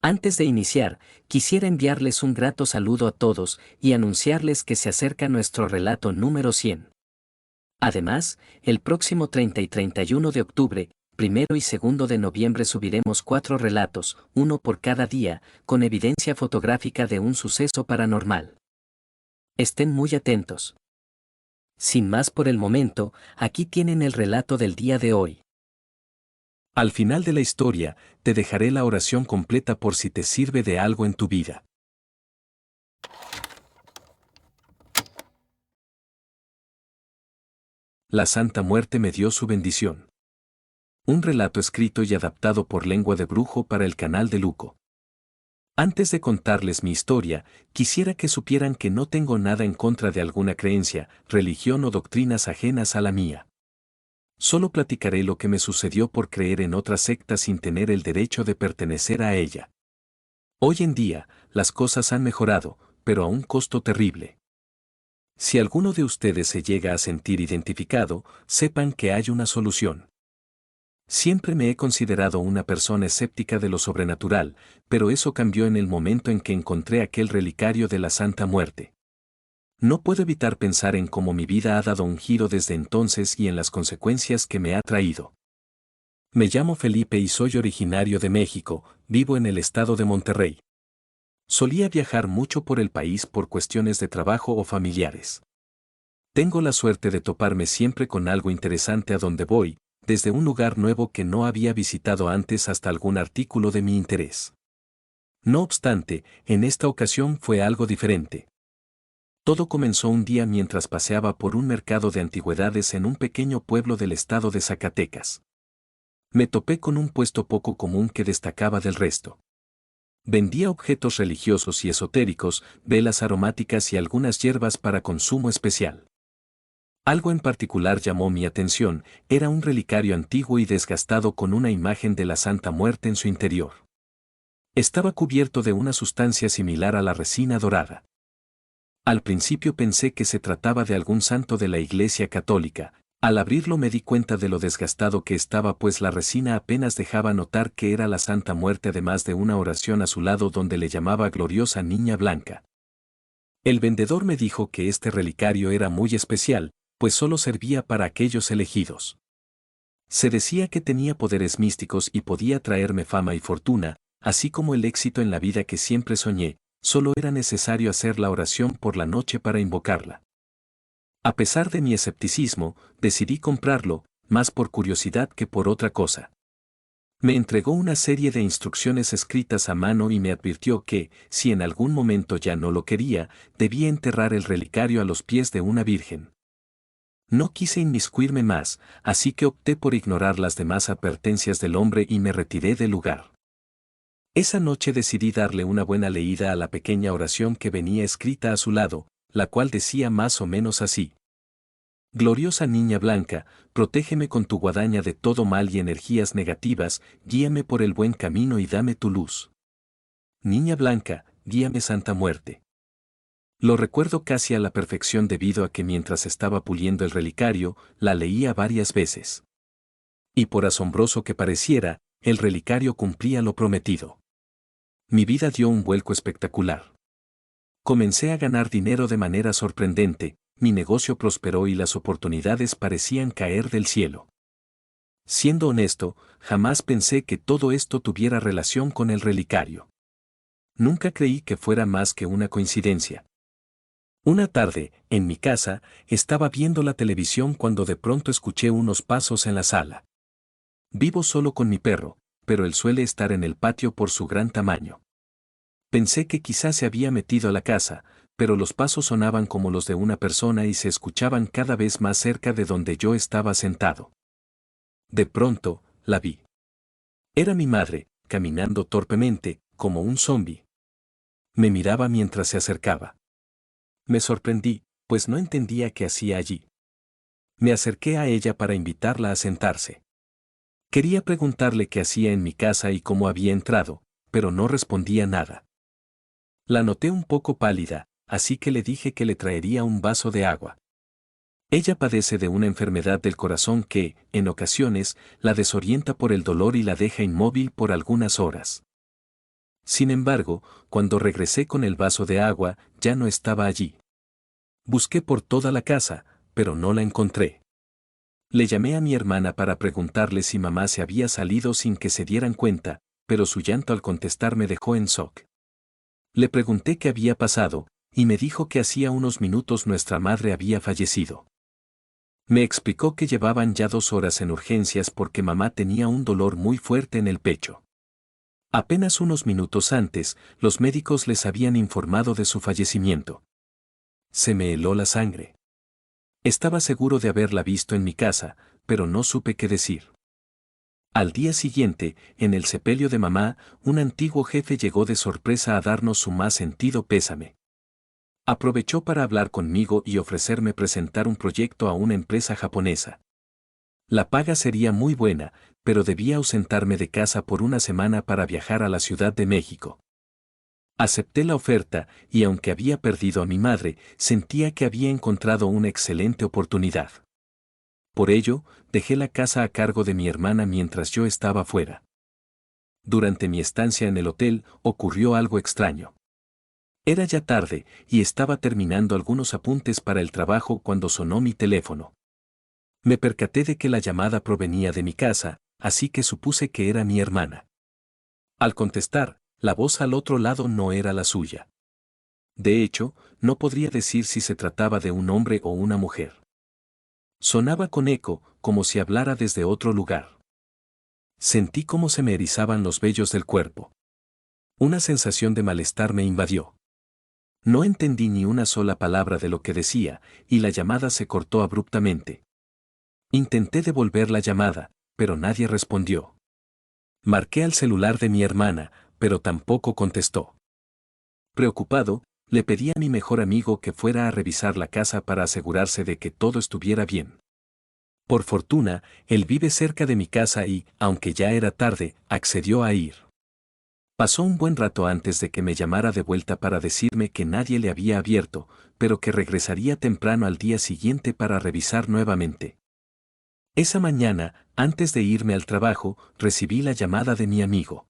Antes de iniciar, quisiera enviarles un grato saludo a todos y anunciarles que se acerca nuestro relato número 100. Además, el próximo 30 y 31 de octubre, 1 y 2 de noviembre subiremos 4 relatos, uno por cada día, con evidencia fotográfica de un suceso paranormal. Estén muy atentos. Sin más por el momento, aquí tienen el relato del día de hoy. Al final de la historia, te dejaré la oración completa por si te sirve de algo en tu vida. La Santa Muerte me dio su bendición. Un relato escrito y adaptado por Lengua de Brujo para el canal de Luco. Antes de contarles mi historia, quisiera que supieran que no tengo nada en contra de alguna creencia, religión o doctrinas ajenas a la mía. Solo platicaré lo que me sucedió por creer en otra secta sin tener el derecho de pertenecer a ella. Hoy en día, las cosas han mejorado, pero a un costo terrible. Si alguno de ustedes se llega a sentir identificado, sepan que hay una solución. Siempre me he considerado una persona escéptica de lo sobrenatural, pero eso cambió en el momento en que encontré aquel relicario de la Santa Muerte. No puedo evitar pensar en cómo mi vida ha dado un giro desde entonces y en las consecuencias que me ha traído. Me llamo Felipe y soy originario de México, vivo en el estado de Monterrey. Solía viajar mucho por el país por cuestiones de trabajo o familiares. Tengo la suerte de toparme siempre con algo interesante a donde voy, desde un lugar nuevo que no había visitado antes hasta algún artículo de mi interés. No obstante, en esta ocasión fue algo diferente. Todo comenzó un día mientras paseaba por un mercado de antigüedades en un pequeño pueblo del estado de Zacatecas. Me topé con un puesto poco común que destacaba del resto. Vendía objetos religiosos y esotéricos, velas aromáticas y algunas hierbas para consumo especial. Algo en particular llamó mi atención, era un relicario antiguo y desgastado con una imagen de la Santa Muerte en su interior. Estaba cubierto de una sustancia similar a la resina dorada. Al principio pensé que se trataba de algún santo de la Iglesia Católica. Al abrirlo me di cuenta de lo desgastado que estaba, pues la resina apenas dejaba notar que era la Santa Muerte, además de una oración a su lado donde le llamaba gloriosa Niña Blanca. El vendedor me dijo que este relicario era muy especial, pues solo servía para aquellos elegidos. Se decía que tenía poderes místicos y podía traerme fama y fortuna, así como el éxito en la vida que siempre soñé. Solo era necesario hacer la oración por la noche para invocarla. A pesar de mi escepticismo, decidí comprarlo, más por curiosidad que por otra cosa. Me entregó una serie de instrucciones escritas a mano y me advirtió que, si en algún momento ya no lo quería, debía enterrar el relicario a los pies de una virgen. No quise inmiscuirme más, así que opté por ignorar las demás advertencias del hombre y me retiré del lugar. Esa noche decidí darle una buena leída a la pequeña oración que venía escrita a su lado, la cual decía más o menos así: Gloriosa Niña Blanca, protégeme con tu guadaña de todo mal y energías negativas, guíame por el buen camino y dame tu luz. Niña Blanca, guíame Santa Muerte. Lo recuerdo casi a la perfección debido a que mientras estaba puliendo el relicario, la leía varias veces. Y por asombroso que pareciera, el relicario cumplía lo prometido. Mi vida dio un vuelco espectacular. Comencé a ganar dinero de manera sorprendente, mi negocio prosperó y las oportunidades parecían caer del cielo. Siendo honesto, jamás pensé que todo esto tuviera relación con el relicario. Nunca creí que fuera más que una coincidencia. Una tarde, en mi casa, estaba viendo la televisión cuando de pronto escuché unos pasos en la sala. Vivo solo con mi perro, pero él suele estar en el patio por su gran tamaño. Pensé que quizás se había metido a la casa, pero los pasos sonaban como los de una persona y se escuchaban cada vez más cerca de donde yo estaba sentado. De pronto, la vi. Era mi madre, caminando torpemente, como un zombi. Me miraba mientras se acercaba. Me sorprendí, pues no entendía qué hacía allí. Me acerqué a ella para invitarla a sentarse. Quería preguntarle qué hacía en mi casa y cómo había entrado, pero no respondía nada. La noté un poco pálida, así que le dije que le traería un vaso de agua. Ella padece de una enfermedad del corazón que, en ocasiones, la desorienta por el dolor y la deja inmóvil por algunas horas. Sin embargo, cuando regresé con el vaso de agua, ya no estaba allí. Busqué por toda la casa, pero no la encontré. Le llamé a mi hermana para preguntarle si mamá se había salido sin que se dieran cuenta, pero su llanto al contestar me dejó en shock. Le pregunté qué había pasado, y me dijo que hacía unos minutos nuestra madre había fallecido. Me explicó que llevaban ya 2 horas en urgencias porque mamá tenía un dolor muy fuerte en el pecho. Apenas unos minutos antes, los médicos les habían informado de su fallecimiento. Se me heló la sangre. Estaba seguro de haberla visto en mi casa, pero no supe qué decir. Al día siguiente, en el sepelio de mamá, un antiguo jefe llegó de sorpresa a darnos su más sentido pésame. Aprovechó para hablar conmigo y ofrecerme presentar un proyecto a una empresa japonesa. La paga sería muy buena, pero debía ausentarme de casa por una semana para viajar a la Ciudad de México. Acepté la oferta y aunque había perdido a mi madre, sentía que había encontrado una excelente oportunidad. Por ello, dejé la casa a cargo de mi hermana mientras yo estaba fuera. Durante mi estancia en el hotel, ocurrió algo extraño. Era ya tarde, y estaba terminando algunos apuntes para el trabajo cuando sonó mi teléfono. Me percaté de que la llamada provenía de mi casa, así que supuse que era mi hermana. Al contestar, la voz al otro lado no era la suya. De hecho, no podría decir si se trataba de un hombre o una mujer. Sonaba con eco, como si hablara desde otro lugar. Sentí cómo se me erizaban los vellos del cuerpo. Una sensación de malestar me invadió. No entendí ni una sola palabra de lo que decía, y la llamada se cortó abruptamente. Intenté devolver la llamada, pero nadie respondió. Marqué al celular de mi hermana, pero tampoco contestó. Preocupado, le pedí a mi mejor amigo que fuera a revisar la casa para asegurarse de que todo estuviera bien. Por fortuna, él vive cerca de mi casa y, aunque ya era tarde, accedió a ir. Pasó un buen rato antes de que me llamara de vuelta para decirme que nadie le había abierto, pero que regresaría temprano al día siguiente para revisar nuevamente. Esa mañana, antes de irme al trabajo, recibí la llamada de mi amigo.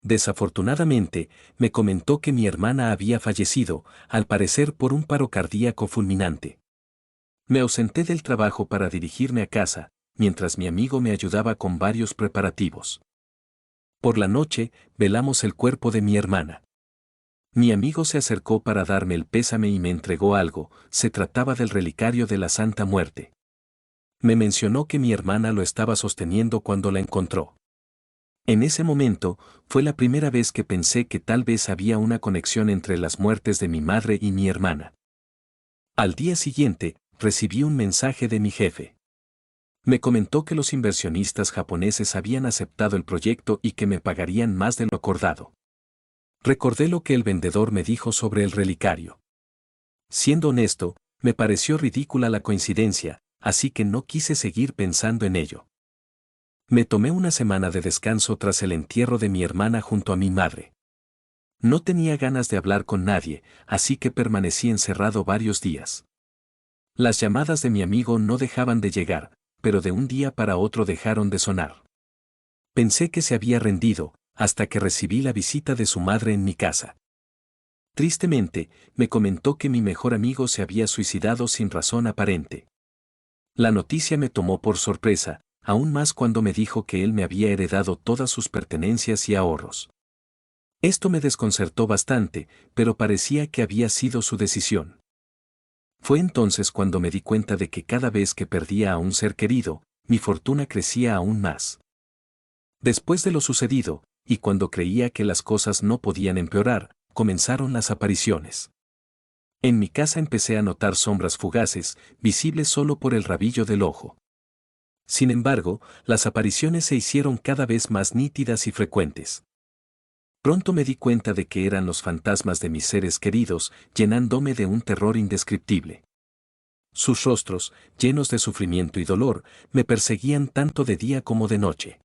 Desafortunadamente, me comentó que mi hermana había fallecido, al parecer por un paro cardíaco fulminante. Me ausenté del trabajo para dirigirme a casa, mientras mi amigo me ayudaba con varios preparativos. Por la noche, velamos el cuerpo de mi hermana. Mi amigo se acercó para darme el pésame y me entregó algo, se trataba del relicario de la Santa Muerte. Me mencionó que mi hermana lo estaba sosteniendo cuando la encontró. En ese momento, fue la primera vez que pensé que tal vez había una conexión entre las muertes de mi madre y mi hermana. Al día siguiente, recibí un mensaje de mi jefe. Me comentó que los inversionistas japoneses habían aceptado el proyecto y que me pagarían más de lo acordado. Recordé lo que el vendedor me dijo sobre el relicario. Siendo honesto, me pareció ridícula la coincidencia, así que no quise seguir pensando en ello. Me tomé una semana de descanso tras el entierro de mi hermana junto a mi madre. No tenía ganas de hablar con nadie, así que permanecí encerrado varios días. Las llamadas de mi amigo no dejaban de llegar, pero de un día para otro dejaron de sonar. Pensé que se había rendido, hasta que recibí la visita de su madre en mi casa. Tristemente, me comentó que mi mejor amigo se había suicidado sin razón aparente. La noticia me tomó por sorpresa, aún más cuando me dijo que él me había heredado todas sus pertenencias y ahorros. Esto me desconcertó bastante, pero parecía que había sido su decisión. Fue entonces cuando me di cuenta de que cada vez que perdía a un ser querido, mi fortuna crecía aún más. Después de lo sucedido, y cuando creía que las cosas no podían empeorar, comenzaron las apariciones. En mi casa empecé a notar sombras fugaces, visibles solo por el rabillo del ojo. Sin embargo, las apariciones se hicieron cada vez más nítidas y frecuentes. Pronto me di cuenta de que eran los fantasmas de mis seres queridos, llenándome de un terror indescriptible. Sus rostros, llenos de sufrimiento y dolor, me perseguían tanto de día como de noche.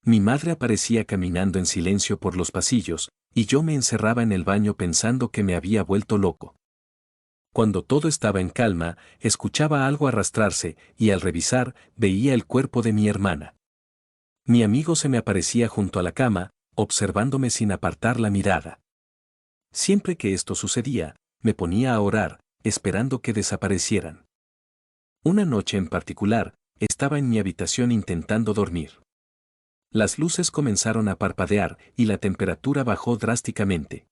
Mi madre aparecía caminando en silencio por los pasillos, y yo me encerraba en el baño pensando que me había vuelto loco. Cuando todo estaba en calma, escuchaba algo arrastrarse, y al revisar, veía el cuerpo de mi hermana. Mi amigo se me aparecía junto a la cama, observándome sin apartar la mirada. Siempre que esto sucedía, me ponía a orar, esperando que desaparecieran. Una noche en particular, estaba en mi habitación intentando dormir. Las luces comenzaron a parpadear y la temperatura bajó drásticamente.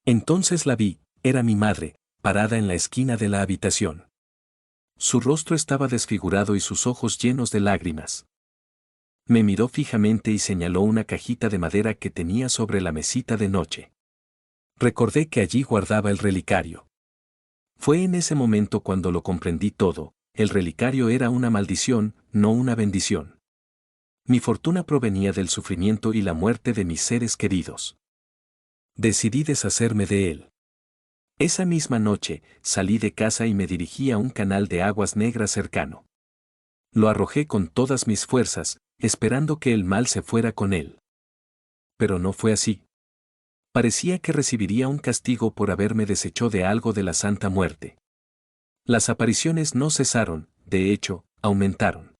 Entonces la vi, era mi madre, parada en la esquina de la habitación. Su rostro estaba desfigurado y sus ojos llenos de lágrimas. Me miró fijamente y señaló una cajita de madera que tenía sobre la mesita de noche. Recordé que allí guardaba el relicario. Fue en ese momento cuando lo comprendí todo, el relicario era una maldición, no una bendición. Mi fortuna provenía del sufrimiento y la muerte de mis seres queridos. Decidí deshacerme de él. Esa misma noche, salí de casa y me dirigí a un canal de aguas negras cercano. Lo arrojé con todas mis fuerzas, esperando que el mal se fuera con él. Pero no fue así. Parecía que recibiría un castigo por haberme deshecho de algo de la Santa Muerte. Las apariciones no cesaron, de hecho, aumentaron.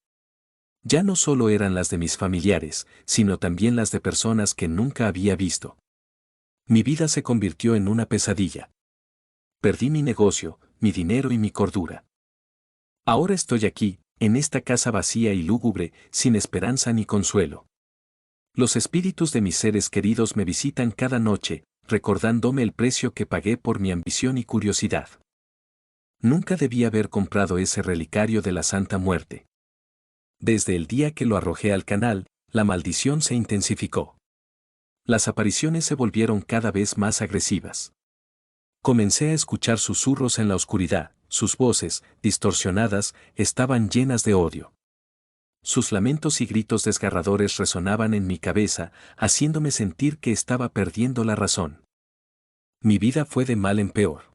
Ya no solo eran las de mis familiares, sino también las de personas que nunca había visto. Mi vida se convirtió en una pesadilla. Perdí mi negocio, mi dinero y mi cordura. Ahora estoy aquí, en esta casa vacía y lúgubre, sin esperanza ni consuelo. Los espíritus de mis seres queridos me visitan cada noche, recordándome el precio que pagué por mi ambición y curiosidad. Nunca debí haber comprado ese relicario de la Santa Muerte. Desde el día que lo arrojé al canal, la maldición se intensificó. Las apariciones se volvieron cada vez más agresivas. Comencé a escuchar susurros en la oscuridad, sus voces, distorsionadas, estaban llenas de odio. Sus lamentos y gritos desgarradores resonaban en mi cabeza, haciéndome sentir que estaba perdiendo la razón. Mi vida fue de mal en peor.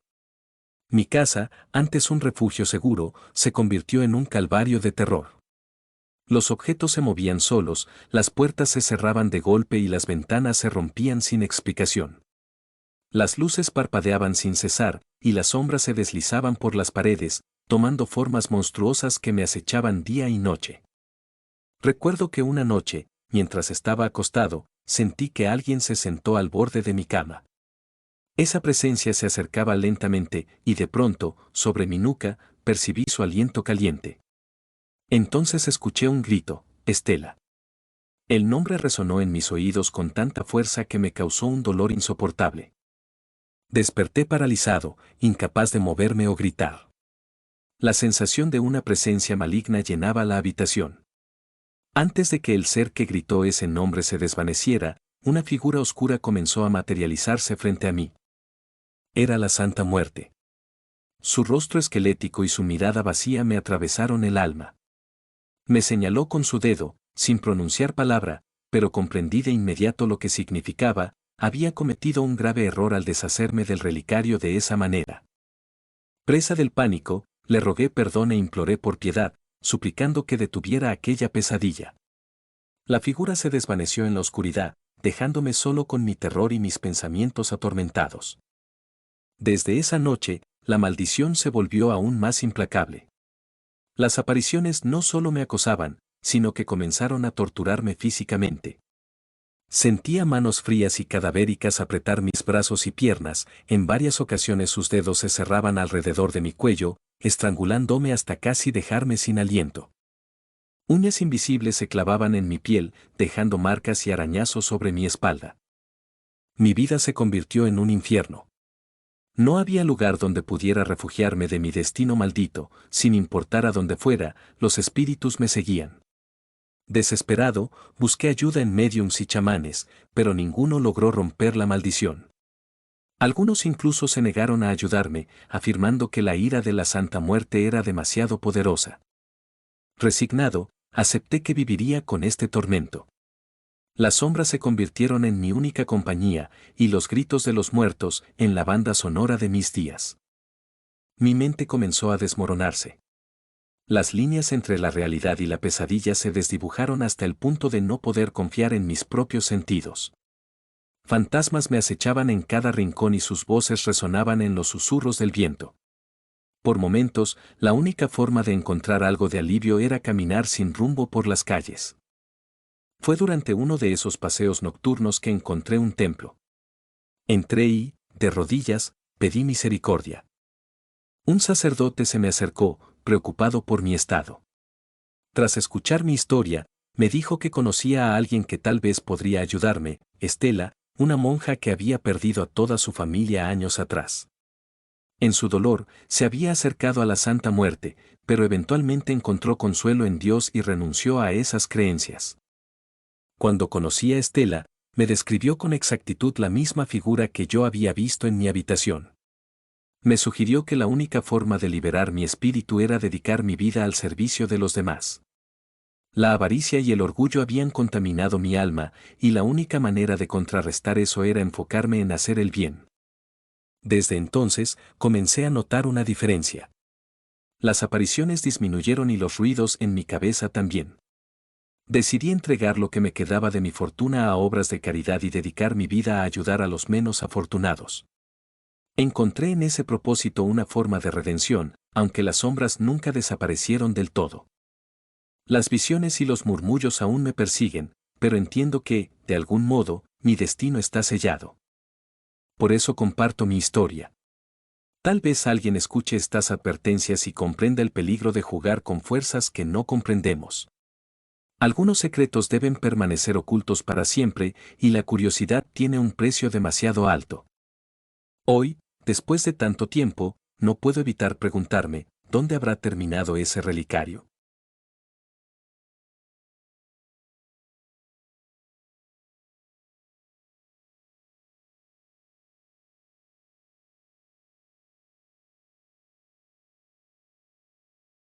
Mi casa, antes un refugio seguro, se convirtió en un calvario de terror. Los objetos se movían solos, las puertas se cerraban de golpe y las ventanas se rompían sin explicación. Las luces parpadeaban sin cesar, y las sombras se deslizaban por las paredes, tomando formas monstruosas que me acechaban día y noche. Recuerdo que una noche, mientras estaba acostado, sentí que alguien se sentó al borde de mi cama. Esa presencia se acercaba lentamente, y de pronto, sobre mi nuca, percibí su aliento caliente. Entonces escuché un grito, Estela. El nombre resonó en mis oídos con tanta fuerza que me causó un dolor insoportable. Desperté paralizado, incapaz de moverme o gritar. La sensación de una presencia maligna llenaba la habitación. Antes de que el ser que gritó ese nombre se desvaneciera, una figura oscura comenzó a materializarse frente a mí. Era la Santa Muerte. Su rostro esquelético y su mirada vacía me atravesaron el alma. Me señaló con su dedo, sin pronunciar palabra, pero comprendí de inmediato lo que significaba. Había cometido un grave error al deshacerme del relicario de esa manera. Presa del pánico, le rogué perdón e imploré por piedad, suplicando que detuviera aquella pesadilla. La figura se desvaneció en la oscuridad, dejándome solo con mi terror y mis pensamientos atormentados. Desde esa noche, la maldición se volvió aún más implacable. Las apariciones no solo me acosaban, sino que comenzaron a torturarme físicamente. Sentía manos frías y cadavéricas apretar mis brazos y piernas, en varias ocasiones sus dedos se cerraban alrededor de mi cuello, estrangulándome hasta casi dejarme sin aliento. Uñas invisibles se clavaban en mi piel, dejando marcas y arañazos sobre mi espalda. Mi vida se convirtió en un infierno. No había lugar donde pudiera refugiarme de mi destino maldito, sin importar a dónde fuera, los espíritus me seguían. Desesperado, busqué ayuda en médiums y chamanes, pero ninguno logró romper la maldición. Algunos incluso se negaron a ayudarme, afirmando que la ira de la Santa Muerte era demasiado poderosa. Resignado, acepté que viviría con este tormento. Las sombras se convirtieron en mi única compañía, y los gritos de los muertos en la banda sonora de mis días. Mi mente comenzó a desmoronarse. Las líneas entre la realidad y la pesadilla se desdibujaron hasta el punto de no poder confiar en mis propios sentidos. Fantasmas me acechaban en cada rincón y sus voces resonaban en los susurros del viento. Por momentos, la única forma de encontrar algo de alivio era caminar sin rumbo por las calles. Fue durante uno de esos paseos nocturnos que encontré un templo. Entré y, de rodillas, pedí misericordia. Un sacerdote se me acercó, preocupado por mi estado. Tras escuchar mi historia, me dijo que conocía a alguien que tal vez podría ayudarme, Estela, una monja que había perdido a toda su familia años atrás. En su dolor, se había acercado a la Santa Muerte, pero eventualmente encontró consuelo en Dios y renunció a esas creencias. Cuando conocí a Estela, me describió con exactitud la misma figura que yo había visto en mi habitación. Me sugirió que la única forma de liberar mi espíritu era dedicar mi vida al servicio de los demás. La avaricia y el orgullo habían contaminado mi alma, y la única manera de contrarrestar eso era enfocarme en hacer el bien. Desde entonces, comencé a notar una diferencia. Las apariciones disminuyeron y los ruidos en mi cabeza también. Decidí entregar lo que me quedaba de mi fortuna a obras de caridad y dedicar mi vida a ayudar a los menos afortunados. Encontré en ese propósito una forma de redención, aunque las sombras nunca desaparecieron del todo. Las visiones y los murmullos aún me persiguen, pero entiendo que, de algún modo, mi destino está sellado. Por eso comparto mi historia. Tal vez alguien escuche estas advertencias y comprenda el peligro de jugar con fuerzas que no comprendemos. Algunos secretos deben permanecer ocultos para siempre, y la curiosidad tiene un precio demasiado alto. Hoy, después de tanto tiempo, no puedo evitar preguntarme, ¿dónde habrá terminado ese relicario?